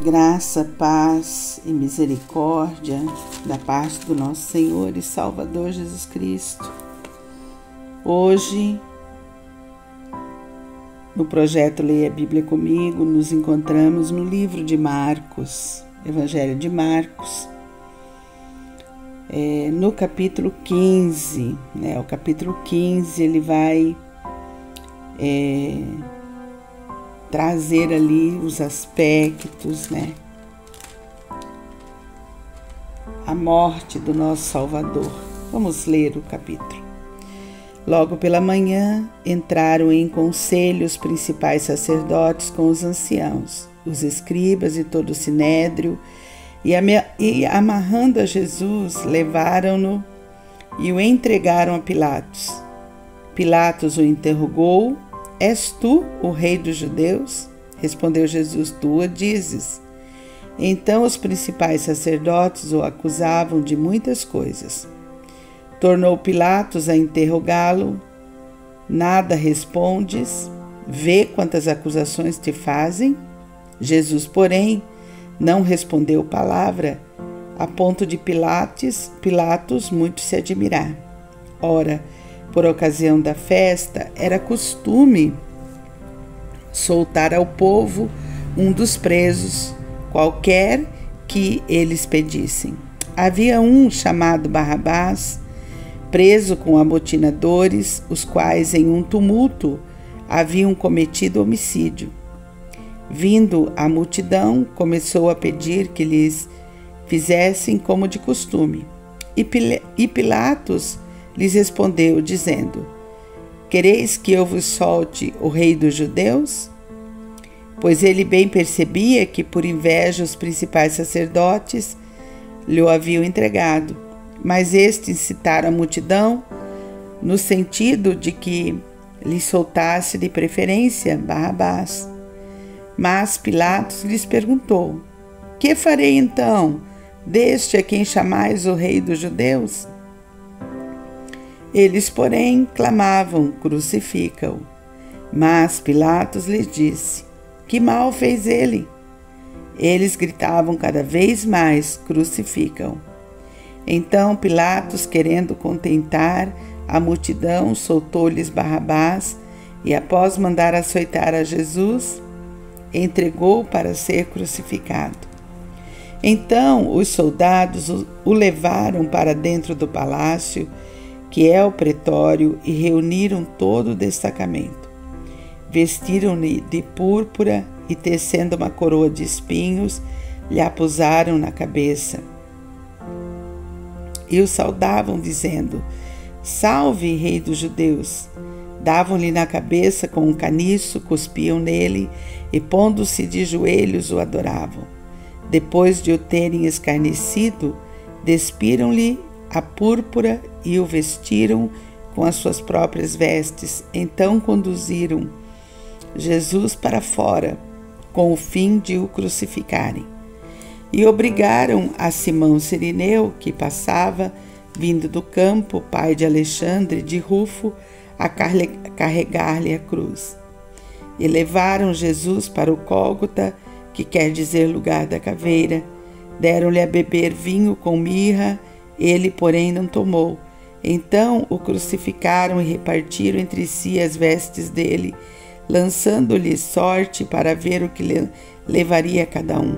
Graça, paz e misericórdia da parte do nosso Senhor e Salvador Jesus Cristo. Hoje, no projeto Leia a Bíblia Comigo, nos encontramos no livro de Marcos, Evangelho de Marcos, no capítulo 15. O capítulo 15 ele vai trazer ali os aspectos, a morte do nosso Salvador. Vamos ler o capítulo. Logo pela manhã, entraram em conselho os principais sacerdotes com os anciãos, os escribas e todo o sinédrio, e amarrando a Jesus, levaram-no e o entregaram a Pilatos. Pilatos o interrogou: És tu o rei dos judeus? Respondeu Jesus: Tu o dizes. Então os principais sacerdotes o acusavam de muitas coisas. Tornou Pilatos a interrogá-lo: Nada respondes? Vê quantas acusações te fazem? Jesus, porém, não respondeu palavra, a ponto de Pilatos muito se admirar. Ora, por ocasião da festa, era costume soltar ao povo um dos presos, qualquer que eles pedissem. Havia um chamado Barrabás, preso com amotinadores, os quais em um tumulto haviam cometido homicídio. Vindo a multidão, começou a pedir que lhes fizessem como de costume. E Pilatos lhes respondeu, dizendo: Quereis que eu vos solte o rei dos judeus? Pois ele bem percebia que por inveja os principais sacerdotes lhe o haviam entregado. Mas estes incitaram a multidão no sentido de que lhe soltasse de preferência Barrabás. Mas Pilatos lhes perguntou: Que farei então deste a quem chamais o rei dos judeus? Eles, porém, clamavam: Crucifica-o. Mas Pilatos lhes disse: Que mal fez ele? Eles gritavam cada vez mais: Crucifica-o. Então Pilatos, querendo contentar a multidão, soltou-lhes Barrabás e, após mandar açoitar a Jesus, entregou para ser crucificado. Então os soldados o levaram para dentro do palácio, que é o pretório, e reuniram todo o destacamento. Vestiram-lhe de púrpura e, tecendo uma coroa de espinhos, lhe a puseram na cabeça. E o saudavam, dizendo: Salve, rei dos judeus! Davam-lhe na cabeça com um caniço, cuspiam nele e, pondo-se de joelhos, o adoravam. Depois de o terem escarnecido, despiram-lhe a púrpura e o vestiram com as suas próprias vestes. Então conduziram Jesus para fora, com o fim de o crucificarem. E obrigaram a Simão Cirineu, que passava, vindo do campo, pai de Alexandre, de Rufo, a carregar-lhe a cruz. E levaram Jesus para o Gólgota, que quer dizer lugar da caveira. Deram-lhe a beber vinho com mirra, ele, porém, não tomou. Então o crucificaram e repartiram entre si as vestes dele, lançando-lhe sorte para ver o que levaria cada um.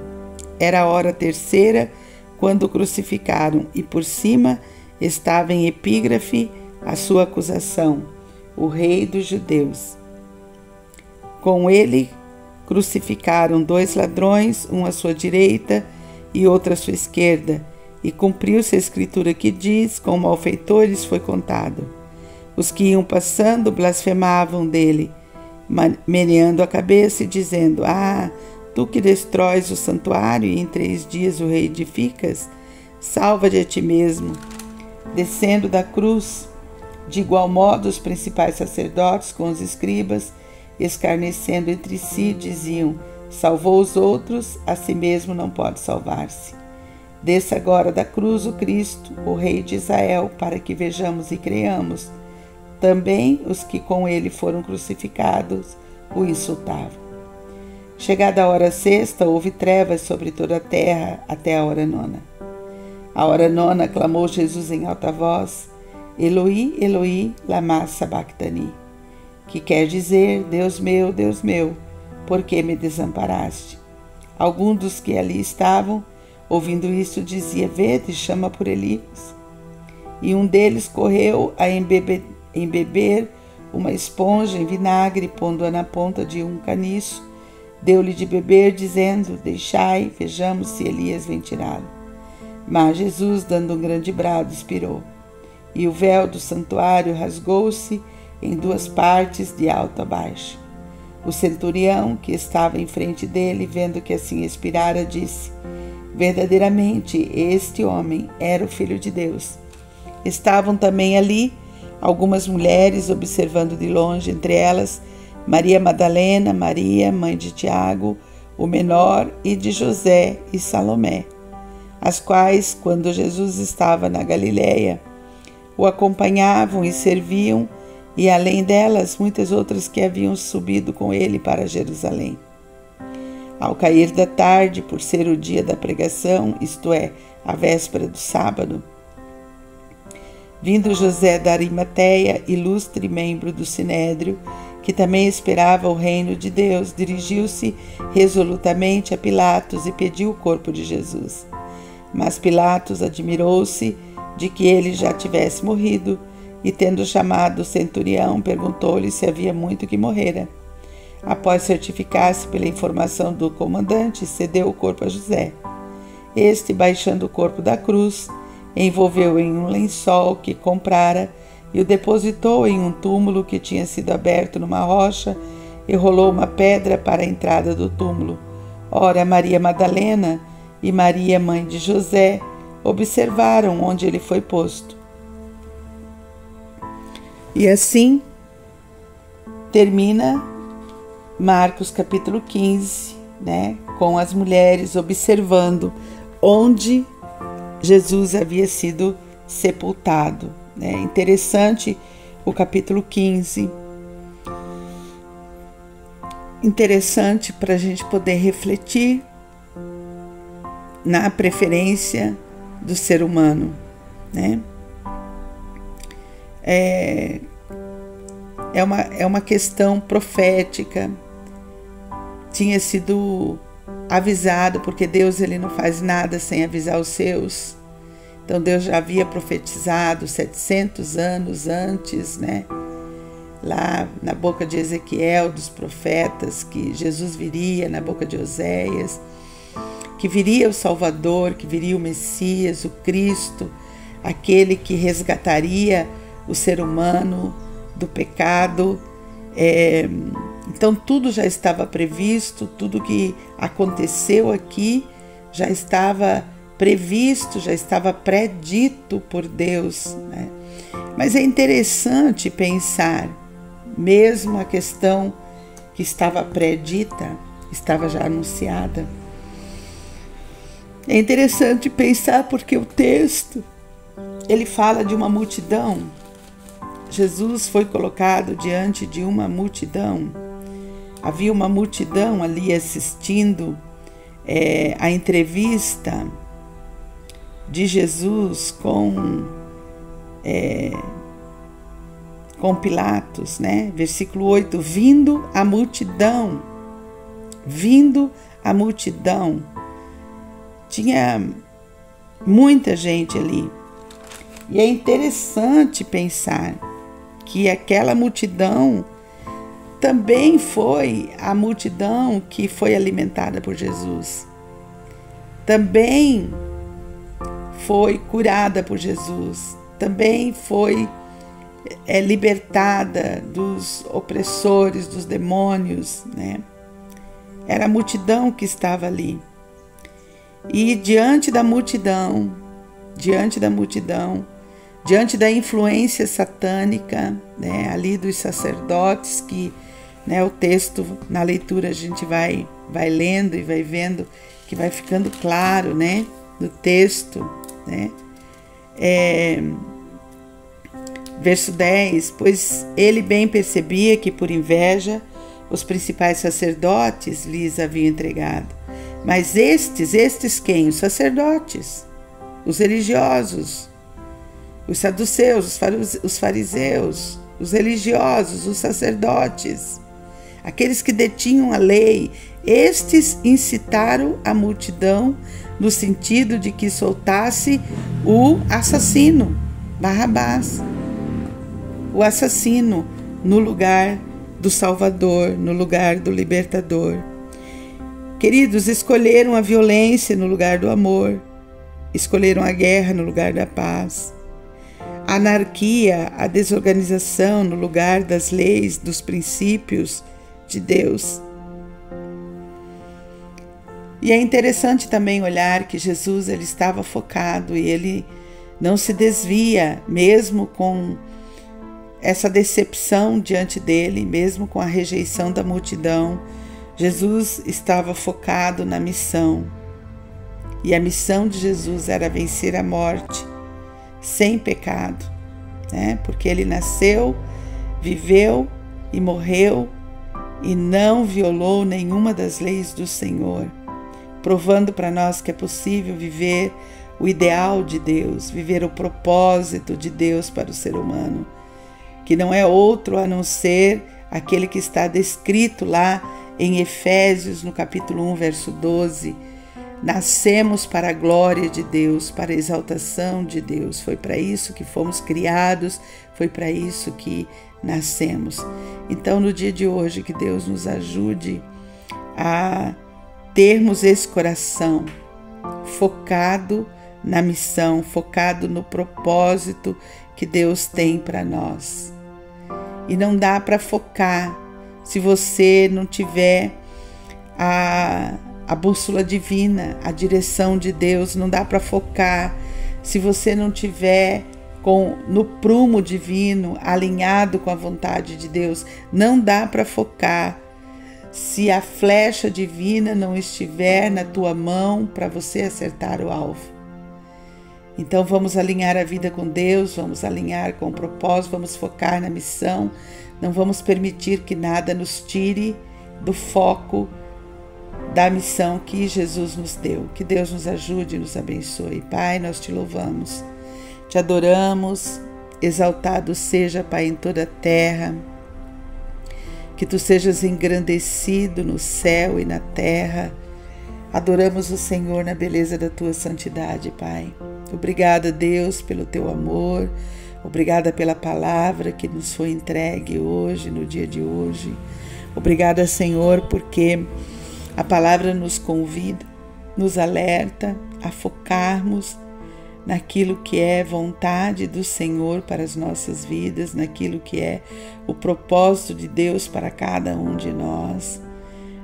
Era a hora terceira, quando o crucificaram, e por cima estava em epígrafe a sua acusação: o rei dos judeus. Com ele crucificaram 2 ladrões, um à sua direita e outro à sua esquerda. E cumpriu-se a escritura que diz: com malfeitores foi contado. Os que iam passando blasfemavam dele, meneando a cabeça e dizendo: tu que destróis o santuário e em 3 dias o reedificas, salva-te a ti mesmo. Descendo da cruz, de igual modo os principais sacerdotes com os escribas, escarnecendo entre si, diziam: Salvou os outros, a si mesmo não pode salvar-se. Desça agora da cruz o Cristo, o Rei de Israel, para que vejamos e creiamos. Também os que com ele foram crucificados o insultavam. Chegada a hora sexta, houve trevas sobre toda a terra até a hora nona. À hora nona, clamou Jesus em alta voz: Eloi, Eloi, lama sabachthani, que quer dizer: Deus meu, por que me desamparaste? Alguns dos que ali estavam, ouvindo isso, dizia: Vede, chama por Elias. E um deles correu a embeber uma esponja em vinagre, pondo-a na ponta de um caniço, deu-lhe de beber, dizendo: Deixai, vejamos se Elias vem tirá-lo. Mas Jesus, dando um grande brado, expirou. E o véu do santuário rasgou-se em duas partes, de alto a baixo. O centurião, que estava em frente dele, vendo que assim expirara, disse: Verdadeiramente, este homem era o Filho de Deus. Estavam também ali algumas mulheres observando de longe, entre elas Maria Madalena, Maria, mãe de Tiago, o menor, e de José e Salomé, as quais, quando Jesus estava na Galileia, o acompanhavam e serviam, e além delas, muitas outras que haviam subido com ele para Jerusalém. Ao cair da tarde, por ser o dia da pregação, isto é, a véspera do sábado, vindo José da Arimateia, ilustre membro do Sinédrio, que também esperava o reino de Deus, dirigiu-se resolutamente a Pilatos e pediu o corpo de Jesus. Mas Pilatos admirou-se de que ele já tivesse morrido, e tendo chamado o centurião, perguntou-lhe se havia muito que morrera. Após certificar-se pela informação do comandante, cedeu o corpo a José. Este, baixando o corpo da cruz, envolveu em um lençol que comprara e o depositou em um túmulo que tinha sido aberto numa rocha, e rolou uma pedra para a entrada do túmulo. Ora, Maria Madalena e Maria, mãe de José, observaram onde ele foi posto. E assim termina Marcos capítulo 15, com as mulheres observando onde Jesus havia sido sepultado. Interessante o capítulo 15. Interessante para a gente poder refletir na preferência do ser humano, É uma questão profética. Tinha sido avisado, porque Deus ele não faz nada sem avisar os seus. Então Deus já havia profetizado 700 anos antes, lá na boca de Ezequiel, dos profetas, que Jesus viria, na boca de Oséias, que viria o Salvador, que viria o Messias, o Cristo, aquele que resgataria o ser humano do pecado. Então tudo já estava previsto, tudo que aconteceu aqui já estava previsto, já estava predito por Deus. Mas é interessante pensar, mesmo a questão que estava predita, estava já anunciada. É interessante pensar porque o texto, ele fala de uma multidão. Jesus foi colocado diante de uma multidão. Havia uma multidão ali assistindo a entrevista de Jesus com Pilatos, Versículo 8, vindo a multidão. Tinha muita gente ali. E é interessante pensar que aquela multidão também foi a multidão que foi alimentada por Jesus. Também foi curada por Jesus. Também foi libertada dos opressores, dos demônios, Era a multidão que estava ali. E diante da multidão, diante da influência satânica, ali dos sacerdotes, que o texto, na leitura, a gente vai lendo e vai vendo que vai ficando claro, no texto, Verso 10, pois ele bem percebia que por inveja os principais sacerdotes lhes haviam entregado. Mas estes quem? Os sacerdotes, os religiosos, os saduceus, os fariseus, os religiosos, os sacerdotes, aqueles que detinham a lei, estes incitaram a multidão no sentido de que soltasse o assassino, Barrabás, o assassino no lugar do Salvador, no lugar do Libertador. Queridos, escolheram a violência no lugar do amor, escolheram a guerra no lugar da paz, a anarquia, a desorganização no lugar das leis, dos princípios de Deus. E é interessante também olhar que Jesus ele estava focado e ele não se desvia, mesmo com essa decepção diante dele, mesmo com a rejeição da multidão. Jesus estava focado na missão. E a missão de Jesus era vencer a morte sem pecado, né? Porque ele nasceu, viveu e morreu e não violou nenhuma das leis do Senhor, provando para nós que é possível viver o ideal de Deus, viver o propósito de Deus para o ser humano, que não é outro a não ser aquele que está descrito lá em Efésios, no capítulo 1, verso 12. Nascemos para a glória de Deus, para a exaltação de Deus. Foi para isso que fomos criados, foi para isso que nascemos. Então, no dia de hoje, que Deus nos ajude a termos esse coração focado na missão, focado no propósito que Deus tem para nós. E não dá para focar se você não tiver a bússola divina, a direção de Deus. Não dá para focar se você não tiver no prumo divino, alinhado com a vontade de Deus. Não dá para focar se a flecha divina não estiver na tua mão para você acertar o alvo. Então vamos alinhar a vida com Deus, vamos alinhar com o propósito, vamos focar na missão. Não vamos permitir que nada nos tire do foco da missão que Jesus nos deu. Que Deus nos ajude e nos abençoe. Pai, nós te louvamos, te adoramos, exaltado seja, Pai, em toda a terra. Que tu sejas engrandecido no céu e na terra. Adoramos o Senhor na beleza da tua santidade, Pai. Obrigada, Deus, pelo teu amor. Obrigada pela palavra que nos foi entregue hoje, no dia de hoje. Obrigada, Senhor, porque a palavra nos convida, nos alerta a focarmos naquilo que é vontade do Senhor para as nossas vidas, naquilo que é o propósito de Deus para cada um de nós.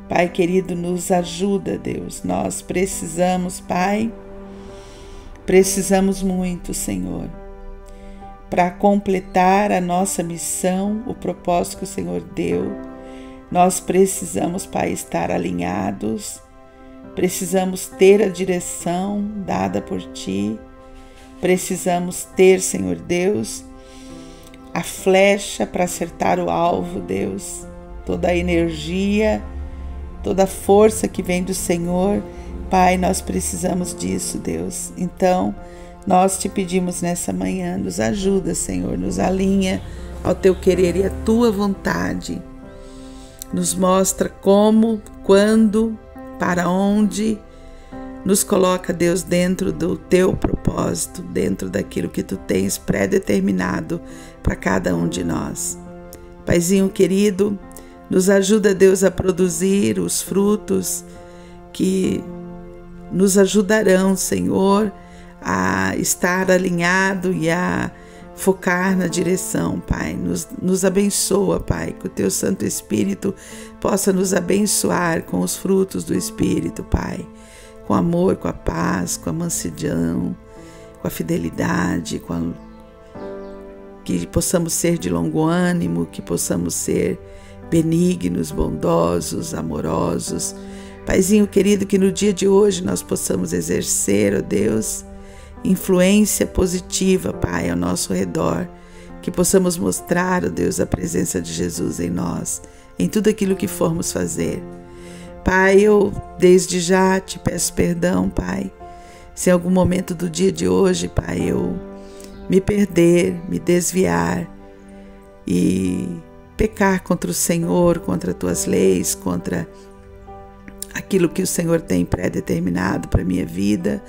Pai querido, nos ajuda, Deus. Nós precisamos, Pai, precisamos muito, Senhor, para completar a nossa missão, o propósito que o Senhor deu. Nós precisamos, Pai, estar alinhados, precisamos ter a direção dada por Ti, precisamos ter, Senhor Deus, a flecha para acertar o alvo, Deus, toda a energia, toda a força que vem do Senhor. Pai, nós precisamos disso, Deus. Então, nós te pedimos nessa manhã, nos ajuda, Senhor, nos alinha ao teu querer e à tua vontade. Nos mostra como, quando, para onde. Nos coloca, Deus, dentro do teu propósito, dentro daquilo que tu tens pré-determinado para cada um de nós. Paizinho querido, nos ajuda, Deus, a produzir os frutos que nos ajudarão, Senhor, a estar alinhado e a focar na direção, Pai. Nos abençoa, Pai, que o Teu Santo Espírito possa nos abençoar com os frutos do Espírito, Pai. Com amor, com a paz, com a mansidão, com a fidelidade, que possamos ser de longo ânimo, que possamos ser benignos, bondosos, amorosos. Paizinho querido, que no dia de hoje nós possamos exercer, ó Deus, influência positiva, Pai, ao nosso redor, que possamos mostrar, ó Deus, a presença de Jesus em nós, em tudo aquilo que formos fazer. Pai, eu desde já te peço perdão, Pai, se em algum momento do dia de hoje, Pai, eu me perder, me desviar e pecar contra o Senhor, contra as tuas leis, contra aquilo que o Senhor tem pré-determinado para a minha vida.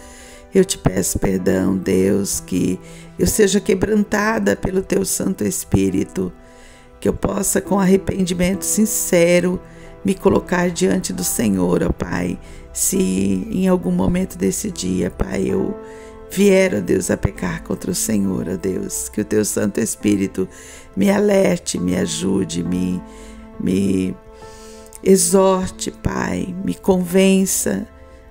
Eu te peço perdão, Deus, que eu seja quebrantada pelo teu Santo Espírito, que eu possa, com arrependimento sincero, me colocar diante do Senhor, ó Pai. Se em algum momento desse dia, Pai, eu vier, ó Deus, a pecar contra o Senhor, ó Deus, que o teu Santo Espírito me alerte, me ajude, me exorte, Pai, me convença,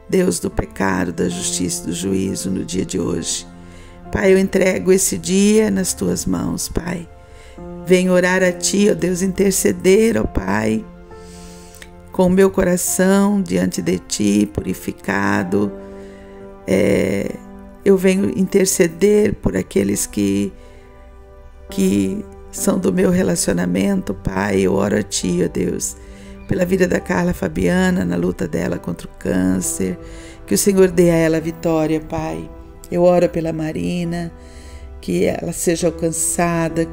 Deus, do pecado, da justiça e do juízo no dia de hoje. Pai, eu entrego esse dia nas tuas mãos, Pai. Venho orar a ti, ó Deus, interceder, ó Pai, com o meu coração diante de ti, purificado. Eu venho interceder por aqueles que são do meu relacionamento, Pai. Eu oro a ti, ó Deus, pela vida da Carla Fabiana, na luta dela contra o câncer, que o Senhor dê a ela a vitória, Pai. Eu oro pela Marina, que ela seja alcançada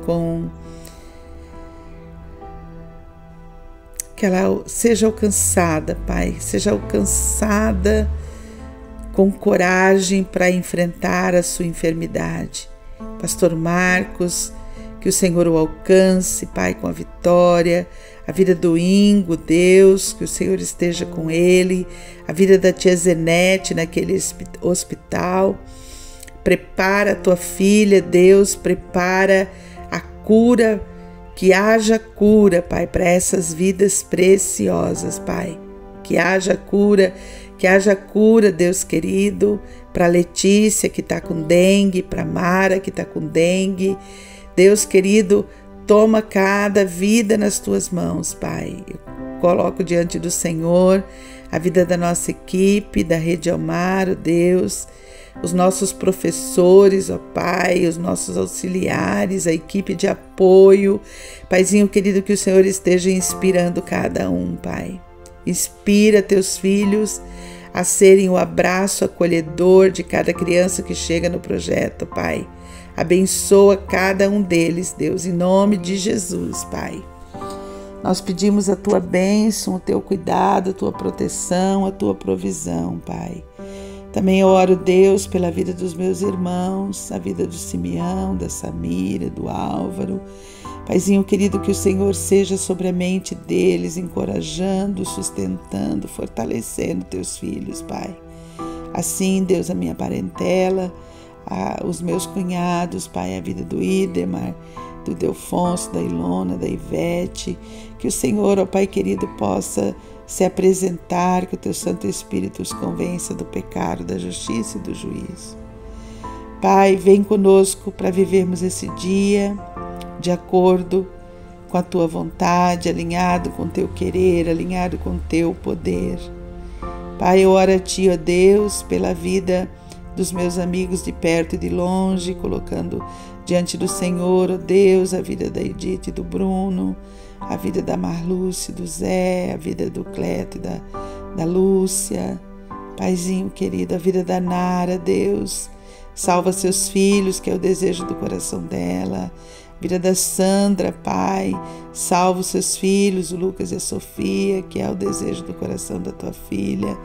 que ela seja alcançada, Pai, seja alcançada com coragem para enfrentar a sua enfermidade. Pastor Marcos, que o Senhor o alcance, Pai, com a vitória. A vida do Ingo, Deus, que o Senhor esteja com ele. A vida da tia Zenete naquele hospital. Prepara a tua filha, Deus, prepara a cura, que haja cura, Pai, para essas vidas preciosas, Pai. Que haja cura, Deus querido, para Letícia, que está com dengue, para Mara, que está com dengue. Deus querido, toma cada vida nas tuas mãos, Pai. Eu coloco diante do Senhor a vida da nossa equipe, da Rede Almaro, Deus, os nossos professores, ó Pai, os nossos auxiliares, a equipe de apoio. Paizinho querido, que o Senhor esteja inspirando cada um, Pai. Inspira teus filhos a serem o abraço acolhedor de cada criança que chega no projeto, Pai. Abençoa cada um deles, Deus, em nome de Jesus, Pai. Nós pedimos a tua bênção, o teu cuidado, a tua proteção, a tua provisão, Pai. Também oro, Deus, pela vida dos meus irmãos, a vida do Simeão, da Samira, do Álvaro. Paizinho querido, que o Senhor seja sobre a mente deles, encorajando, sustentando, fortalecendo teus filhos, Pai. Assim, Deus, a minha parentela, os meus cunhados, Pai, a vida do Idemar, do Delfonso, da Ilona, da Ivete, que o Senhor, ó Pai querido, possa se apresentar, que o teu Santo Espírito os convença do pecado, da justiça e do juízo. Pai, vem conosco para vivermos esse dia de acordo com a tua vontade, alinhado com o teu querer, alinhado com o teu poder. Pai, eu oro a ti, ó Deus, pela vida dos meus amigos de perto e de longe, colocando diante do Senhor, ó Deus, a vida da Edith e do Bruno, a vida da Marluce, do Zé, a vida do Cleto e da Lúcia. Paizinho querido, a vida da Nara, Deus, salva seus filhos, que é o desejo do coração dela. A vida da Sandra, Pai, salva os seus filhos, o Lucas e a Sofia, que é o desejo do coração da tua filha.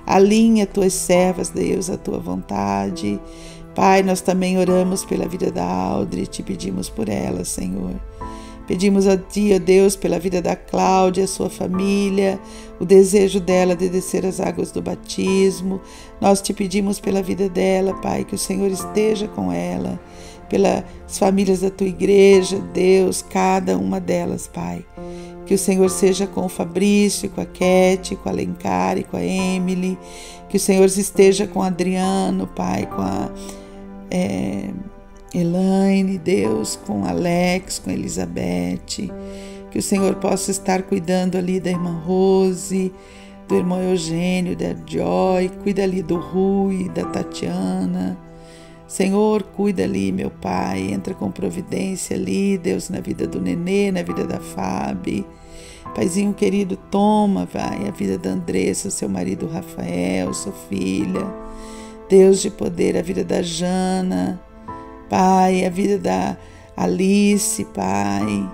Alinha tuas servas, Deus, a tua vontade. Pai, nós também oramos pela vida da Audrey, te pedimos por ela, Senhor. Pedimos a ti, ó Deus, pela vida da Cláudia, a sua família, o desejo dela de descer as águas do batismo. Nós te pedimos pela vida dela, Pai, que o Senhor esteja com ela, pelas famílias da tua igreja, Deus, cada uma delas, Pai. Que o Senhor seja com o Fabrício, com a Kete, com a Alencar e com a Emily. Que o Senhor esteja com o Adriano, Pai, com a Elaine, Deus, com Alex, com Elizabeth. Que o Senhor possa estar cuidando ali da irmã Rose, do irmão Eugênio, da Joy. Cuida ali do Rui, da Tatiana. Senhor, cuida ali, meu Pai, entra com providência ali, Deus, na vida do Nenê, na vida da Fábio. Paizinho querido, toma, Pai, a vida da Andressa, seu marido Rafael, sua filha. Deus de poder, a vida da Jana, Pai, a vida da Alice, Pai,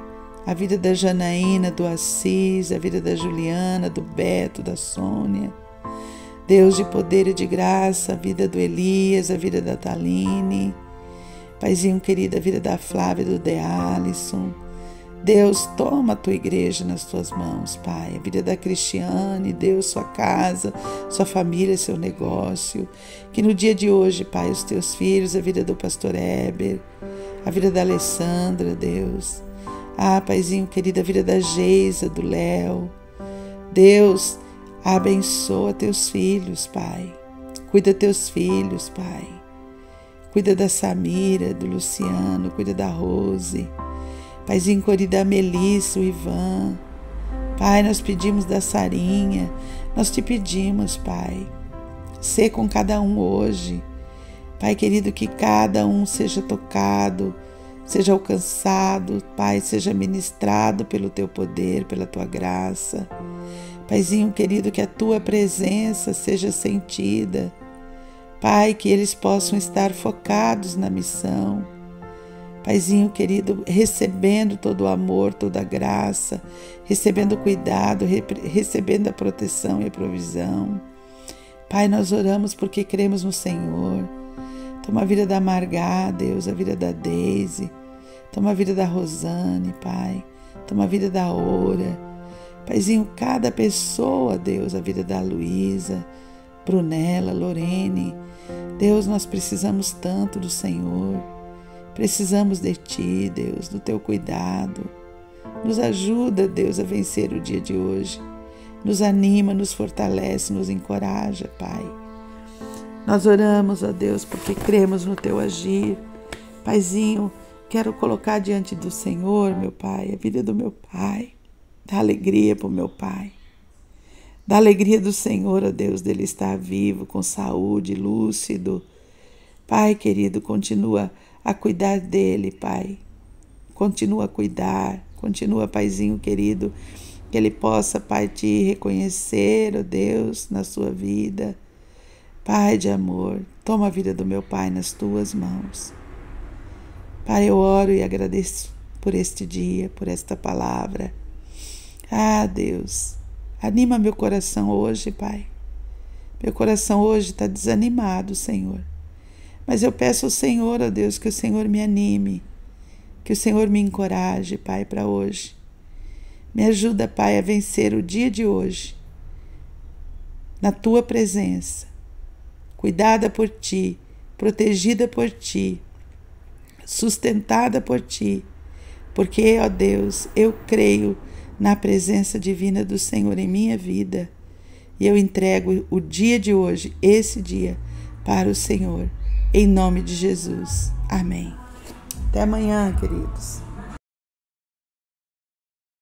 a vida da Janaína, do Assis, a vida da Juliana, do Beto, da Sônia. Deus de poder e de graça, a vida do Elias, a vida da Taline. Paizinho querido, a vida da Flávia, do De Alisson. Deus, toma a tua igreja nas tuas mãos, Pai. A vida da Cristiane, Deus, sua casa, sua família, seu negócio. Que no dia de hoje, Pai, os teus filhos, a vida do pastor Heber, a vida da Alessandra, Deus. Paizinho querido, a vida da Geisa, do Léo. Deus, abençoa teus filhos, Pai. Cuida teus filhos, Pai. Cuida da Samira, do Luciano, cuida da Rose. Paizinho querido, da Melissa, o Ivan. Pai, nós pedimos da Sarinha, nós te pedimos, Pai, sê com cada um hoje. Pai querido, que cada um seja tocado, seja alcançado, Pai, seja ministrado pelo teu poder, pela tua graça. Paizinho querido, que a tua presença seja sentida. Pai, que eles possam estar focados na missão. Paizinho querido, recebendo todo o amor, toda a graça, recebendo o cuidado, recebendo a proteção e a provisão. Pai, nós oramos porque cremos no Senhor. Toma a vida da Margá, Deus, a vida da Deise. Toma a vida da Rosane, Pai. Toma a vida da Ora. Paizinho, cada pessoa, Deus, a vida da Luísa, Brunella, Lorene. Deus, nós precisamos tanto do Senhor. Precisamos de Ti, Deus, do Teu cuidado. Nos ajuda, Deus, a vencer o dia de hoje. Nos anima, nos fortalece, nos encoraja, Pai. Nós oramos, ó Deus, porque cremos no Teu agir. Paizinho, quero colocar diante do Senhor, meu Pai, a vida do meu pai. Dá alegria para o meu pai. Dá alegria do Senhor, ó Deus, dele estar vivo, com saúde, lúcido. Pai querido, continua a cuidar dele, Pai. Continua a cuidar, continua, Paizinho querido, que ele possa, Pai, te reconhecer, ó Deus, na sua vida. Pai de amor, toma a vida do meu pai nas tuas mãos. Pai, eu oro e agradeço por este dia, por esta palavra. Deus, anima meu coração hoje, Pai. Meu coração hoje está desanimado, Senhor. Mas eu peço ao Senhor, ó Deus, que o Senhor me anime, que o Senhor me encoraje, Pai, para hoje. Me ajuda, Pai, a vencer o dia de hoje, na Tua presença, cuidada por Ti, protegida por Ti, sustentada por Ti, porque, ó Deus, eu creio na presença divina do Senhor em minha vida e eu entrego o dia de hoje, esse dia, para o Senhor. Em nome de Jesus. Amém. Até amanhã, queridos.